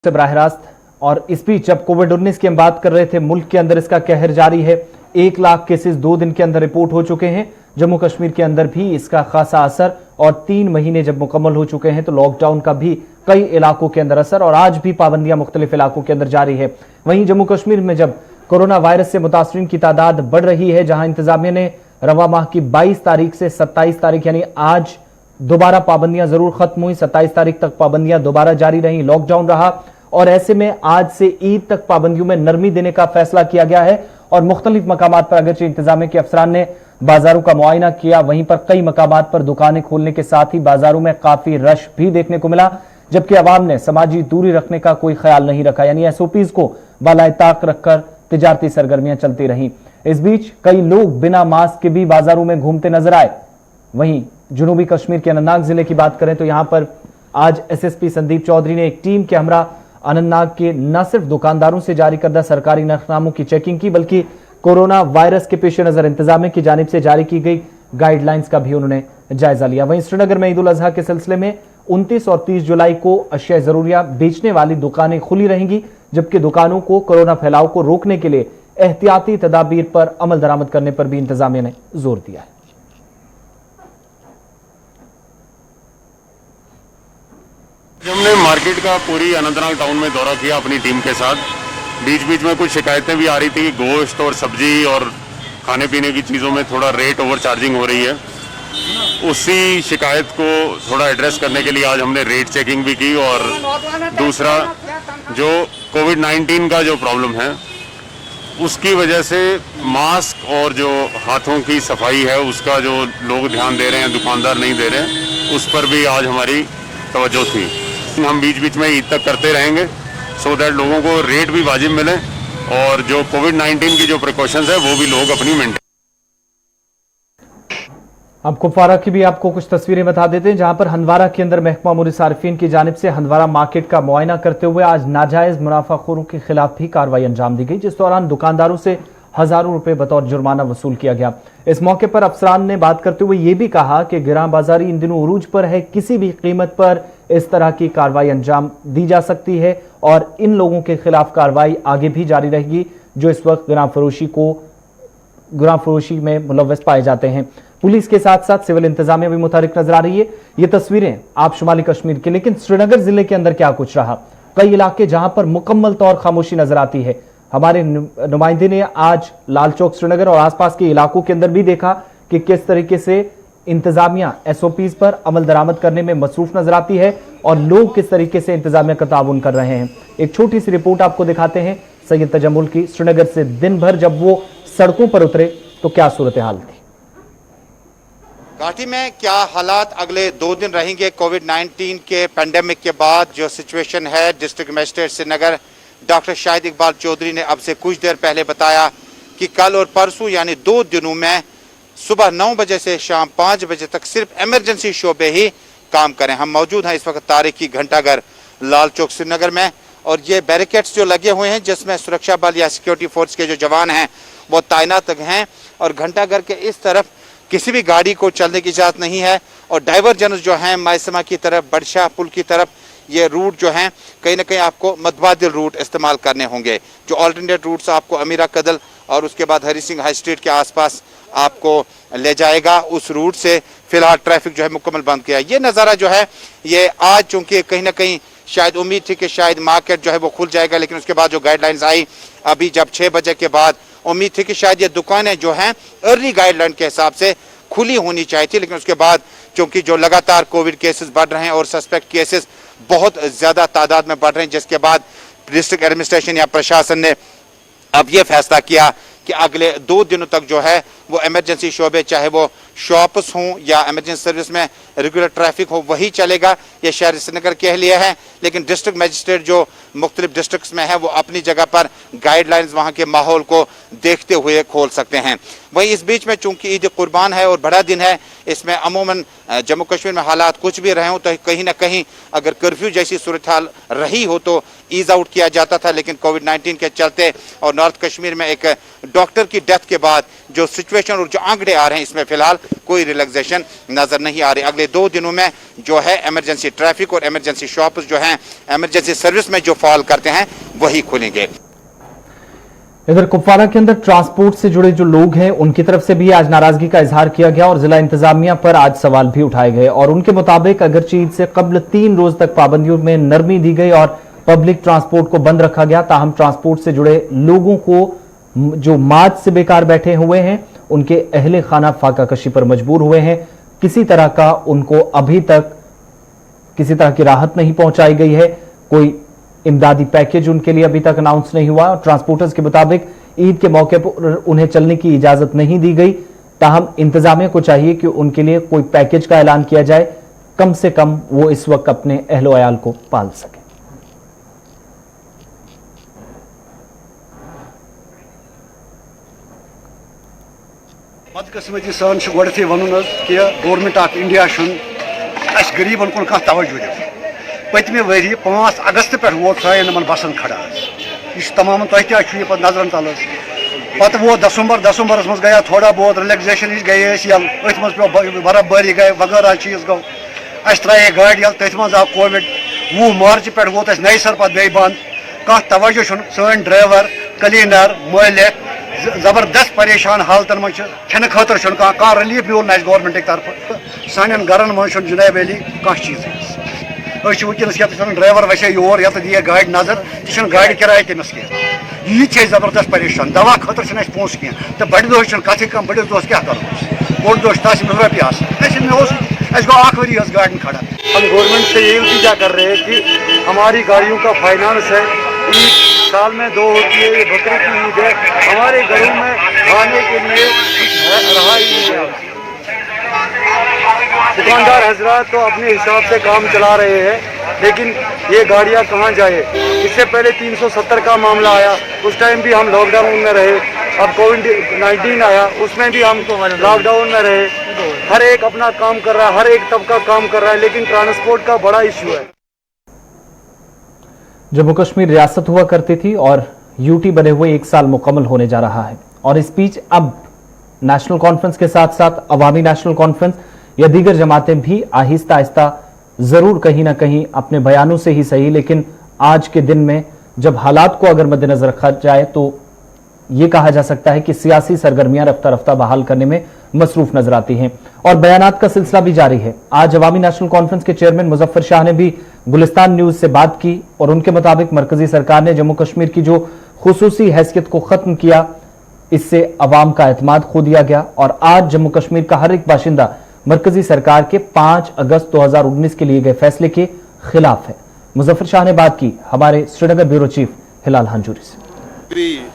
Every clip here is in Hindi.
से बराह रास्त। और इस बीच जब कोविड-19 की हम बात कर रहे थे, मुल्क के अंदर इसका कहर जारी है। 1 लाख केसेस 2 दिन के अंदर रिपोर्ट हो चुके हैं। जम्मू कश्मीर के अंदर भी इसका खासा असर, और 3 महीने जब मुकम्मल हो चुके हैं तो लॉकडाउन का भी कई इलाकों के अंदर असर, और आज भी पाबंदियां मुख्तलिफ इलाकों के अंदर जारी है। वहीं जम्मू कश्मीर में जब कोरोना वायरस से मुतासरीन की तादाद बढ़ रही है, जहां इंतजामिया ने रवा माह की 22 तारीख से 27 तारीख यानी आज दोबारा पाबंदियां जरूर खत्म हुई। 27 तारीख तक पाबंदियां दोबारा जारी रही, लॉकडाउन रहा, और ऐसे में आज से ईद तक पाबंदियों में नरमी देने का फैसला किया गया है। और मुख्तलिफ मकामात पर अगरचे इंतजामिया के अफसरान ने बाजारों का मुआयना किया, वहीं पर कई मकामात पर दुकानें खोलने के साथ ही बाजारों में काफी रश भी देखने को मिला, जबकि अवाम ने समाजी दूरी रखने का कोई ख्याल नहीं रखा, यानी एसओपीज को बालाइताक रखकर तिजारती सरगर्मियां चलती रहीं। इस बीच कई लोग बिना मास्क के भी बाजारों में घूमते नजर आए। वहीं जुनूबी कश्मीर के अनंतनाग जिले की बात करें तो यहां पर आज एसएसपी संदीप चौधरी ने एक टीम के हमरा अनंतनाग के न सिर्फ दुकानदारों से जारी करदा सरकारी नरखनामों की चेकिंग की, बल्कि कोरोना वायरस के पेश नजर इंतजामिया की जानिब से जारी की गई गाइडलाइंस का भी उन्होंने जायजा लिया। वहीं श्रीनगर में ईद उल अजहा के सिलसिले में 29 और 30 जुलाई को अशिया जरूरिया बेचने वाली दुकानें खुली रहेंगी, जबकि दुकानों को कोरोना फैलाव को रोकने के लिए एहतियाती तदाबीर पर अमल दरामद करने पर भी इंतजामिया ने जोर दिया है। हमने मार्केट का पूरी अनंतनाग टाउन में दौरा किया अपनी टीम के साथ। बीच बीच में कुछ शिकायतें भी आ रही थी कि गोश्त और सब्जी और खाने पीने की चीज़ों में थोड़ा रेट ओवर चार्जिंग हो रही है। उसी शिकायत को थोड़ा एड्रेस करने के लिए आज हमने रेट चेकिंग भी की, और दूसरा जो कोविड-19 का जो प्रॉब्लम है उसकी वजह से मास्क और जो हाथों की सफाई है उसका जो लोग ध्यान दे रहे हैं, दुकानदार नहीं दे रहे हैं, उस पर भी आज हमारी तवज्जो थी। हम बीच बीच में ईद तक करते रहेंगे सो दैट लोगों को रेट भी वाजिब मिले, और जो कोविड-19 की जो प्रिकॉशंस है वो भी लोग अपनी मेंटेन। अब कुपवारा की भी आपको कुछ तस्वीरें बता देते हैं, जहां पर हंदवारा के अंदर महकमा अमूर सारिफीन की जानिब से हंदवारा मार्केट का मुआयना करते हुए आज नाजायज मुनाफाखोरों के खिलाफ भी कार्रवाई अंजाम दी गई, जिस दौरान दुकानदारों से हजारों रुपए बतौर जुर्माना वसूल किया गया। इस मौके पर अफसरान ने बात करते हुए यह भी कहा कि गिरां बाजारी इन दिनों उरूज पर है, किसी भी कीमत पर इस तरह की कार्रवाई अंजाम दी जा सकती है, और इन लोगों के खिलाफ कार्रवाई आगे भी जारी रहेगी जो इस वक्त गिरां फरोशी में मुलव्वस पाए जाते हैं। पुलिस के साथ साथ सिविल इंतजामिया भी मुतहरिक नजर आ रही है। ये तस्वीरें आप शुमाली कश्मीर की, लेकिन श्रीनगर जिले के अंदर क्या कुछ रहा। कई इलाके जहां पर मुकम्मल तौर खामोशी नजर आती है। हमारे नुमाइंदे ने आज लाल चौक श्रीनगर और आसपास के इलाकों के अंदर भी देखा कि किस तरीके से इंतजामिया एसओपीज पर अमल दरामद करने में मसरूफ नजर आती है, और लोग किस तरीके से इंतजामिया का ताउन कर रहे हैं। एक छोटी सी रिपोर्ट आपको दिखाते हैं सैयद तजम्मुल की। श्रीनगर से दिन भर जब वो सड़कों पर उतरे तो क्या सूरत हाल थी। घाटी में क्या हालात अगले 2 दिन रहेंगे कोविड-19 के पेंडेमिक के बाद, जो सिचुएशन है। District magistrate Srinagar doctor Shahid Iqbal Chaudhary ने अब से कुछ देर पहले बताया कि कल और परसों यानी 2 दिनों में सुबह 9 बजे से शाम 5 बजे तक सिर्फ इमरजेंसी शोबे ही काम करें। हम मौजूद हैं इस वक्त तारीखी घंटाघर लाल चौक श्रीनगर में, और ये बैरिकेड्स जो लगे हुए हैं जिसमें सुरक्षा बल या सिक्योरिटी फोर्स के जो जवान हैं वो तैनात हैं, और घंटाघर के इस तरफ किसी भी गाड़ी को चलने की इजाज़त नहीं है। और डाइवर्जन जो हैं मायसमा की तरफ, बड़शाह पुल की तरफ, ये रूट जो हैं कहीं ना कहीं आपको मतबादिल रूट इस्तेमाल करने होंगे। जो ऑल्टरनेट रूट्स आपको अमीरा कदल और उसके बाद हरी सिंह हाई स्ट्रीट के आसपास आपको ले जाएगा, उस रूट से फिलहाल ट्रैफिक जो है मुकम्मल बंद किया। ये नज़ारा जो है ये आज चूंकि कहीं ना कहीं शायद उम्मीद थी कि शायद मार्केट जो है वो खुल जाएगा, लेकिन उसके बाद जो गाइडलाइंस आई अभी जब 6 बजे के बाद, उम्मीद थी कि शायद ये दुकानें जो हैं अर्ली गाइडलाइन के हिसाब से खुली होनी चाहिए थी, लेकिन उसके बाद चूंकि जो लगातार कोविड केसेस बढ़ रहे हैं और सस्पेक्ट केसेस बहुत ज्यादा तादाद में बढ़ रहे हैं, जिसके बाद डिस्ट्रिक्ट एडमिनिस्ट्रेशन या प्रशासन ने अब ये फैसला किया कि अगले 2 दिनों तक जो है वो इमरजेंसी शोबे, चाहे वो शॉप्स हों या इमरजेंसी सर्विस में रेगुलर ट्रैफिक हो, वही चलेगा। ये शहर श्रीनगर के लिए है, लेकिन डिस्ट्रिक्ट मजिस्ट्रेट जो मुख्तलिफ डिस्ट्रिक्ट्स में है वो अपनी जगह पर गाइडलाइंस वहाँ के माहौल को देखते हुए खोल सकते हैं। वहीं इस बीच में चूंकि ईद कुर्बान है और बड़ा दिन है, इसमें अमूमन जम्मू कश्मीर में हालात कुछ भी रहे हों तो कहीं ना कहीं अगर कर्फ्यू जैसी सूरत हाल रही हो तो ईज आउट किया जाता था, लेकिन कोविड-19 के चलते और नॉर्थ कश्मीर में एक डॉक्टर की डेथ के बाद जो सिचुएशन और जो आंकड़े आ रहे हैं, इसमें फिलहाल कोई रिलैक्सेशन नजर नहीं आ रही। अगले 2 दिनों में जो है इमरजेंसी ट्रैफिक और इमरजेंसी शॉप्स जो हैं इमरजेंसी सर्विस में जो फॉल करते हैं वही खुलेंगे। इधर कुपवाड़ा के अंदर ट्रांसपोर्ट से जुड़े जो लोग हैं उनकी तरफ से भी आज नाराजगी का इजहार किया गया और जिला इंतजामिया पर आज सवाल भी उठाए गए और उनके मुताबिक अगरचे ईद से कबल 3 रोज तक पाबंदियों में नरमी दी गई और पब्लिक ट्रांसपोर्ट को बंद रखा गया, ताहम ट्रांसपोर्ट से जुड़े लोगों को जो मार्च से बेकार बैठे हुए हैं उनके अहले खाना फाका कशी पर मजबूर हुए हैं। किसी तरह का उनको अभी तक किसी तरह की राहत नहीं पहुंचाई गई है, कोई इमदादी पैकेज उनके लिए अभी तक अनाउंस नहीं हुआ और ट्रांसपोर्टर्स के मुताबिक ईद के मौके पर उन्हें चलने की इजाजत नहीं दी गई। ताहम इंतजामिया को चाहिए कि उनके लिए कोई पैकेज का ऐलान किया जाए, कम से कम वो इस वक्त अपने अहलो अयाल को पाल सके। बदकिस्मती सान गोडे वन कि गवर्नमेंट ऑफ इंडिया गरीबन कुन कह तवज्जो दिवन। पतमे वरी 5 अगस्त पे वो इन बसन खड़ा यह तमाम तह पे नजरन तल पे वो दिसंबर मज गया थोड़ा बहुत रिलैक्सेशन गए अथ पे बर्फबारी गई वगैरह चीज गो अस त्रे गाड़ी यल तथ मज आव कोविड 20 मार्च पे वोत नई सर पे बे बंद कह तवज्जो सन ड्राइवर क्लीनर मालिक जबरदस्त परेशान हालतन मज खेन खतर कह रिलीफ मिल ना गवर्नमेंट तरफ सान गरन मज जनाब अली कह चीज वनस ड्राइवर वसे योर ये दिए गाड़ी नजर तह गाड़ी किराए तमिस कह यह जबरदस्त परेशान दवा खतर पोस कह तो बड़ दोह कथ कम बड़िस दोस क्या करो बोड़ दोह तस रोपये गो वरी गाड़ी खड़ा। हम गवर्नमेंट से ये इल्तिजा कर रहे हैं कि हमारी गाड़ियों का फाइनेंस है, ईद साल में 2 होती है, ये बकरी की ईद है, हमारे घरों में खाने के लिए कुछ रहा ही नहीं है। दुकानदार हजरात तो अपने हिसाब से काम चला रहे हैं, लेकिन ये गाड़ियां कहाँ जाए। इससे पहले 370 का मामला आया, उस टाइम भी हम लॉकडाउन में रहे। अब कोविड-19 आया, उसमें भी हम लॉकडाउन में रहे। हर एक अपना काम कर रहा है, हर एक तबका काम कर रहा है, लेकिन ट्रांसपोर्ट का बड़ा इश्यू है। जम्मू कश्मीर रियासत हुआ करती थी और यूटी बने हुए 1 साल मुकम्मल होने जा रहा है और इस बीच अब नेशनल कॉन्फ्रेंस के साथ साथ अवामी नेशनल कॉन्फ्रेंस या दीगर जमातें भी आहिस्ता आहिस्ता जरूर कहीं ना कहीं अपने बयानों से ही सही, लेकिन आज के दिन में जब हालात को अगर मद्देनजर रखा जाए तो यह कहा जा सकता है कि सियासी सरगर्मियां रफ्ता रफ्ता बहाल करने में मसरूफ नजर आती हैं और बयानात का सिलसिला भी जारी है। आज अवामी नेशनल कॉन्फ्रेंस के चेयरमैन मुजफ्फर शाह ने भी गुलिस्तान न्यूज से बात की और उनके मुताबिक मरकजी सरकार ने जम्मू कश्मीर की जो खुसूसी हैसियत को खत्म किया, इससे अवाम का एतमाद खो दिया गया और आज जम्मू कश्मीर का हर एक बाशिंदा मरकजी सरकार के 5 अगस्त 2019 के लिए गए फैसले के खिलाफ है। मुजफ्फर शाह ने बात की हमारे श्रीनगर ब्यूरो चीफ हिलाल हांजूरी से।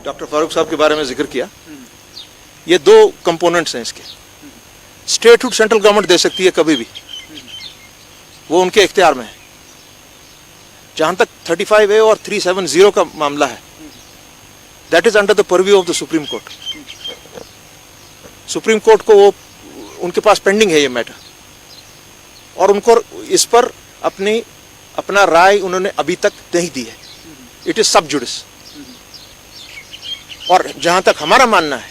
डॉक्टर फारूक साहब के बारे में जिक्र किया, ये 2 कंपोनेंट्स हैं इसके। स्टेटहुड सेंट्रल गवर्नमेंट दे सकती है कभी भी, वो उनके इख्तियार में है। जहां तक 35A और 370 का मामला है, that is under the purview of the supreme court. Supreme court को वो उनके पास पेंडिंग है ये मैटर और उनको इस पर अपना राय उन्होंने अभी तक नहीं दी है। इट इज सब जुडिस। और जहां तक हमारा मानना है,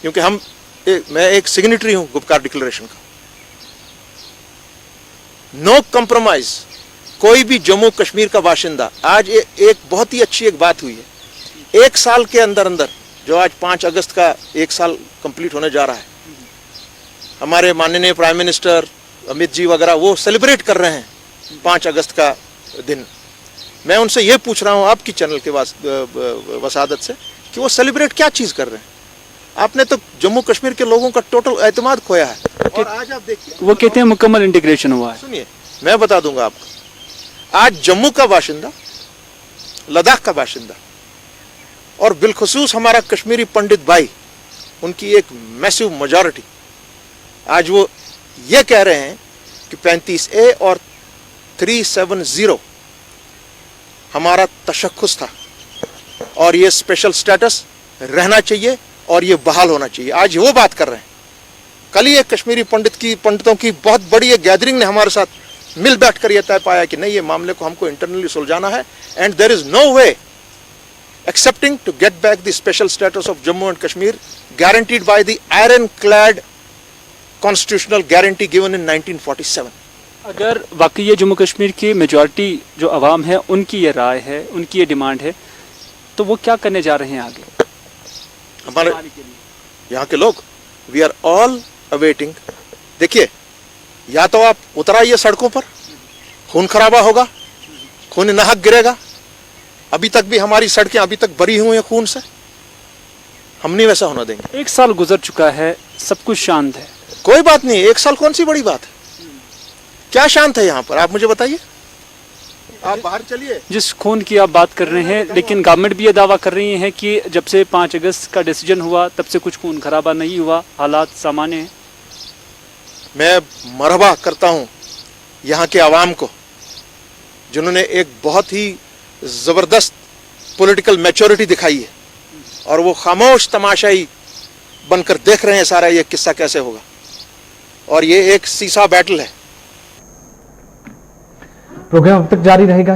क्योंकि मैं एक सिग्नेटरी हूं गुपकार डिक्लेरेशन का, नो कंप्रोमाइज। कोई भी जम्मू कश्मीर का बाशिंदा, आज एक बहुत ही अच्छी एक बात हुई है, 1 साल के अंदर अंदर, जो आज 5 अगस्त का 1 साल कंप्लीट होने जा रहा है, हमारे माननीय प्राइम मिनिस्टर अमित जी वगैरह वो सेलिब्रेट कर रहे हैं 5 अगस्त का दिन। मैं उनसे ये पूछ रहा हूँ आपकी चैनल के वसादत से कि वो सेलिब्रेट क्या चीज कर रहे हैं। आपने तो जम्मू कश्मीर के लोगों का टोटल एतमाद खोया है। और आज आप देखिए, वो कहते हैं मुकम्मल इंटीग्रेशन हुआ है। सुनिए, मैं बता दूंगा आपको, आज जम्मू का बाशिंदा, लद्दाख का बाशिंदा और बिलखुसूस हमारा कश्मीरी पंडित भाई, उनकी एक मैसिव मेजॉरिटी, आज वो ये कह रहे हैं कि 35A और 370 हमारा तशख्खुस था और ये स्पेशल स्टेटस रहना चाहिए और ये बहाल होना चाहिए। आज वो बात कर रहे हैं। कल ही एक कश्मीरी पंडितों की बहुत बड़ी एक गैदरिंग ने हमारे साथ मिल बैठकर यह तय पाया कि नहीं, ये मामले को हमको इंटरनली सुलझाना है and there is no way excepting to get back the special status of Jammu and Kashmir guaranteed by the ironclad constitutional guarantee given in 1947। अगर वाकई ये जम्मू कश्मीर की मेजॉरिटी जो अवाम है उनकी ये राय है, उनकी ये डिमांड है, तो वो क्या करने जा रहे हैं आगे? हमारे यहाँ के लोग वी आर ऑल अवेटिंग। देखिए, या तो आप उतराइए सड़कों पर, खून खराबा होगा, खून नाहक गिरेगा। अभी तक भी हमारी सड़कें अभी तक भरी हुई हैं खून से, हम नहीं वैसा होना देंगे। 1 साल गुजर चुका है, सब कुछ शांत है। कोई बात नहीं, 1 साल कौन सी बड़ी बात है? क्या शांत है यहाँ पर, आप मुझे बताइए। आप बाहर चलिए। जिस खून की आप बात कर रहे हैं, लेकिन गवर्नमेंट भी ये दावा कर रही है कि जब से 5 अगस्त का डिसीजन हुआ तब से कुछ खून खराबा नहीं हुआ, हालात सामान्य हैं। मैं मरहबा करता हूँ यहाँ के आवाम को, जिन्होंने एक बहुत ही ज़बरदस्त पॉलिटिकल मैच्योरिटी दिखाई है और वो खामोश तमाशाई बनकर देख रहे हैं सारा ये किस्सा कैसे होगा। और ये एक सीसा बैटल है। प्रोग्राम अब तक जारी रहेगा।